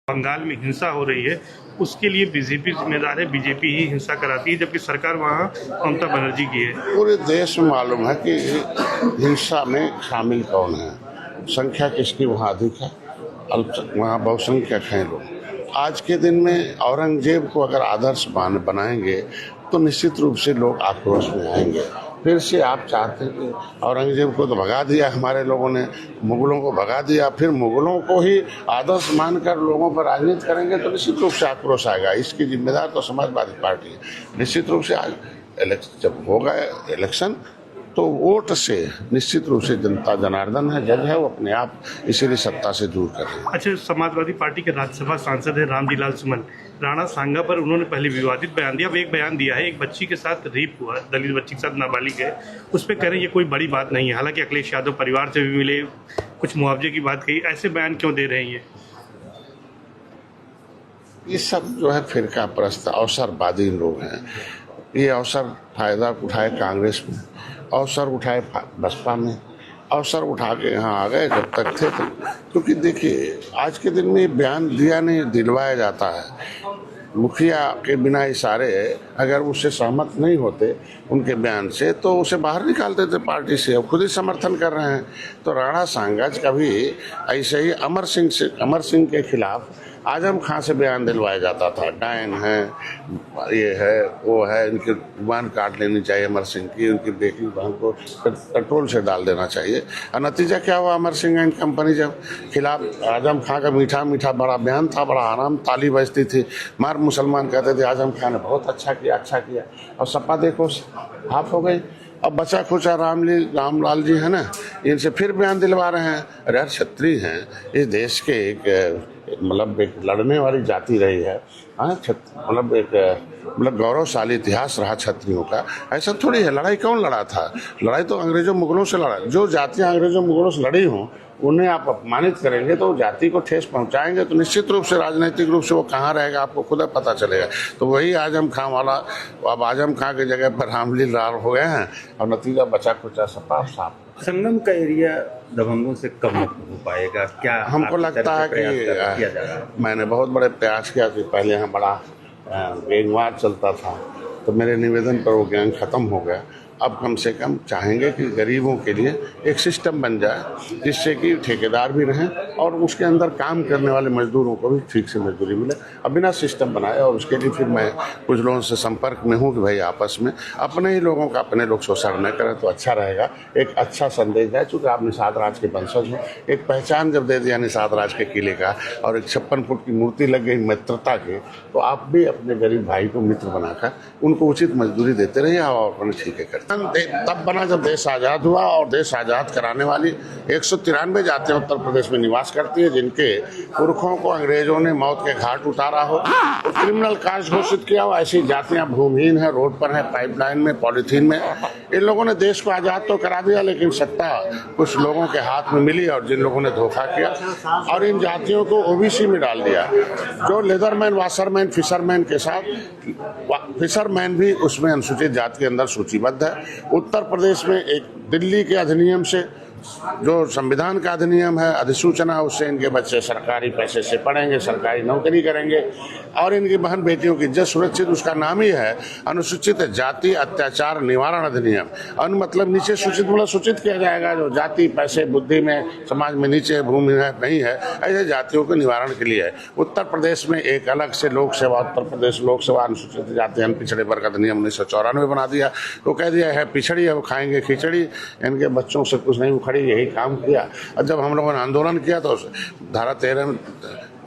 बंगाल में हिंसा हो रही है उसके लिए बीजेपी जिम्मेदार है, बीजेपी ही हिंसा कराती है, जबकि सरकार वहाँ ममता बनर्जी की है। पूरे देश में मालूम है कि हिंसा में शामिल कौन है, संख्या किसकी वहाँ अधिक है, वहाँ बहुसंख्यक हैं लोग। आज के दिन में औरंगजेब को अगर आदर्श बनाएंगे तो निश्चित रूप से लोग आक्रोश में आएंगे। फिर से आप चाहते हैं कि औरंगजेब को तो भगा दिया हमारे लोगों ने, मुगलों को भगा दिया, फिर मुगलों को ही आदर्श मानकर लोगों पर राजनीति करेंगे तो निश्चित रूप से आक्रोश आएगा। इसकी जिम्मेदार तो समाजवादी पार्टी है। निश्चित रूप से आज जब होगा इलेक्शन तो वोट से निश्चित रूप से जनता जनार्दन है, जज है, वो अपने आप इसीलिए सत्ता से दूर कर रहे हैं। अच्छा, समाजवादी पार्टी के राज्यसभा सांसद है रामजीलाल सुमन, राणा सांगा पर उन्होंने पहले विवादित बयान दिया। अब एक बयान दिया है, एक बच्ची के साथ रेप हुआ, दलित बच्ची के साथ नाबालिग है, उस पर कह रहे ये कोई बड़ी बात नहीं है। हालांकि अखिलेश यादव परिवार से भी मिले, कुछ मुआवजे की बात कही, ऐसे बयान क्यों दे रहे हैं ये सब जो है फिरका परस्त अवसरवादी लोग हैं। ये अवसर फायदा उठाए कांग्रेस में, अवसर उठाए बसपा में, अवसर उठा के यहाँ आ गए जब तक थे तो। क्योंकि देखिए आज के दिन में बयान दिया नहीं दिलवाया जाता है। मुखिया के बिना इशारे अगर उससे सहमत नहीं होते उनके बयान से तो उसे बाहर निकालते थे पार्टी से। अब खुद ही समर्थन कर रहे हैं। तो राणा सांगा का भी ऐसे ही अमर सिंह के खिलाफ आजम खां से बयान दिलवाया जाता था, डायन है, ये है, वो है, इनकी जुबान काट लेनी चाहिए अमर सिंह की, उनकी बेटी बहन को पेट्रोल से डाल देना चाहिए। और नतीजा क्या हुआ, अमर सिंह एंड कंपनी जब खिलाफ आजम खां का मीठा मीठा बड़ा बयान था, बड़ा आराम, ताली बजती थी, मार मुसलमान कहते थे आजम खां ने बहुत अच्छा किया। और सपा देखो हाफ हो गई। अब बचा खुचा रामलाल जी है ना, इनसे फिर बयान दिलवा रहे हैं। अरे यार क्षत्रिय हैं, इस देश के एक मतलब एक लड़ने वाली जाति रही है, मतलब गौरवशाली इतिहास रहा क्षत्रियों का। ऐसा थोड़ी है, लड़ाई कौन लड़ा था? लड़ाई तो अंग्रेजों मुगलों से लड़ा। जो जातियां अंग्रेजों मुगलों से लड़ी हों उन्हें आप अपमानित करेंगे तो जाति को ठेस पहुंचाएंगे तो निश्चित रूप से राजनीतिक रूप से वो कहाँ रहेगा आपको खुद पता चलेगा। तो वही आजम खां वाला, अब आजम खां की जगह पर रामलीला हो गए हैं और नतीजा बचा खुचा साफ। संगम का एरिया दबंगों से कब हो पाएगा? क्या हमको लगता है कि मैंने बहुत बड़े प्रयास किया कि पहले यहाँ बड़ा गैंगवार चलता था, तो मेरे निवेदन पर वो गैंग खत्म हो गया। अब कम से कम चाहेंगे कि गरीबों के लिए एक सिस्टम बन जाए जिससे कि ठेकेदार भी रहें और उसके अंदर काम करने वाले मजदूरों को भी ठीक से मजदूरी मिले। अब बिना सिस्टम बनाए, और उसके लिए फिर मैं कुछ लोगों से संपर्क में हूँ कि भाई आपस में अपने ही लोगों का अपने लोग शोषण न करें तो अच्छा रहेगा। एक अच्छा संदेश है, चूँकि आप निषाद राज के वंशज हो, एक पहचान जब दे दिया निषाद राज के किले का और एक 56 फुट की मूर्ति लग गई मित्रता के, तो आप भी अपने गरीब भाई को मित्र बनाकर उनको उचित मजदूरी देते रहिए और अपने ठीक है करते। तब बना जब देश आज़ाद हुआ, और देश आज़ाद कराने वाली 193 जातियां उत्तर प्रदेश में निवास करती है जिनके पुरखों को अंग्रेजों ने मौत के घाट उतारा हो, तो क्रिमिनल कास्ट घोषित किया हो। ऐसी जातियां भूमिहीन है, रोड पर है, पाइपलाइन में, पॉलिथीन में। इन लोगों ने देश को आज़ाद तो करा दिया, लेकिन सत्ता कुछ लोगों के हाथ में मिली और जिन लोगों ने धोखा किया और इन जातियों को ओबीसी में डाल दिया। जो लेदरमैन, वाशरमैन, फिशरमैन के साथ फिशरमैन भी उसमें अनुसूचित जाति के अंदर सूचीबद्ध है। उत्तर प्रदेश में एक दिल्ली के अधिनियम से, जो संविधान का अधिनियम है, अधिसूचना, उससे इनके बच्चे सरकारी पैसे से पढ़ेंगे, सरकारी नौकरी करेंगे और इनकी बहन बेटियों की इज्जत सुरक्षित। उसका नाम ही है अनुसूचित जाति अत्याचार निवारण अधिनियम। मतलब नीचे सूचित, मतलब सूचित किया जाएगा जो जाति पैसे बुद्धि में समाज में नीचे भूमि है नहीं है, ऐसे जातियों के निवारण के लिए है। उत्तर प्रदेश में एक अलग से लोक सेवा, उत्तर प्रदेश लोक सेवा अनुसूचित जाति पिछड़े वर्ग अधिनियम 1994 बना दिया। तो कह दिया है पिछड़ी, अब खाएंगे खिचड़ी, इनके बच्चों से कुछ नहीं उखड़ी, यही काम किया। और जब हम लोगों ने आंदोलन किया तो धारा 13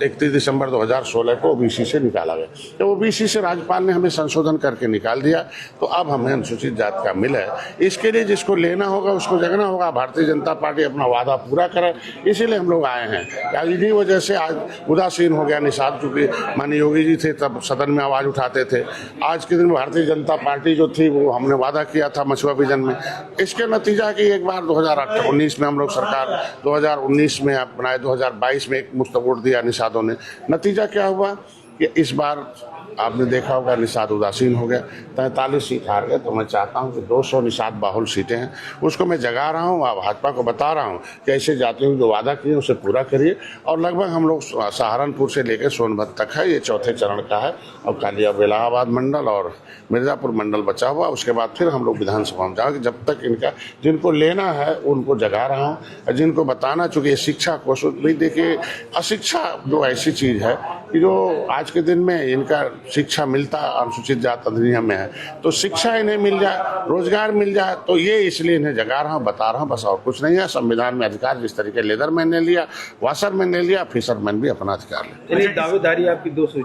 31 दिसंबर 2016 को ओबीसी से निकाला गया। तो ओबीसी से राज्यपाल ने हमें संशोधन करके निकाल दिया, तो अब हमें अनुसूचित जाति का मिल है। इसके लिए जिसको लेना होगा उसको जगना होगा। भारतीय जनता पार्टी अपना वादा पूरा करे, इसीलिए हम लोग आए हैं। इन्हीं वजह से आज उदासीन हो गया निषाद, चूंकि माननीय योगी जी थे तब सदन में आवाज उठाते थे। आज के दिन भारतीय जनता पार्टी जो थी वो हमने वादा किया था मछुआ विजन में, इसके नतीजा कि एक बार 2019 में हम लोग सरकार 2019 में बनाए, 2022 में एक मुश्त वोट दिया निषाद ने। नतीजा क्या हुआ कि इस बार आपने देखा होगा निषाद उदासीन हो गया, 43 सीट हार गए। तो मैं चाहता हूं कि 200 निषाद बाहुल सीटें हैं, उसको मैं जगा रहा हूं, भाजपा को बता रहा हूं कि ऐसे जाते हुए जो वादा किए उसे पूरा करिए। और लगभग हम लोग सहारनपुर से लेकर सोनभद्र तक है, ये चौथे चरण का है। अब खाली अब इलाहाबाद मंडल और मिर्जापुर मंडल बचा हुआ, उसके बाद फिर हम लोग विधानसभा में जाएंगे। जब तक इनका जिनको लेना है उनको जगा रहा हूँ, और जिनको बताना, चूंकि शिक्षा को भी देखिए, अशिक्षा जो ऐसी चीज है कि जो आज के दिन में इनका शिक्षा मिलता अनुसूचित जाति अधिनियम में है, तो शिक्षा इन्हें मिल जाए, रोजगार मिल जाए, तो ये इसलिए इन्हें जगा रहा हूँ, बता रहा हूँ, बस और कुछ नहीं है। संविधान में अधिकार जिस तरीके लेदरमैन ने लिया, वाशरमैन ने लिया, फिशरमैन भी अपना अधिकार ले। दावेदारी आपकी 200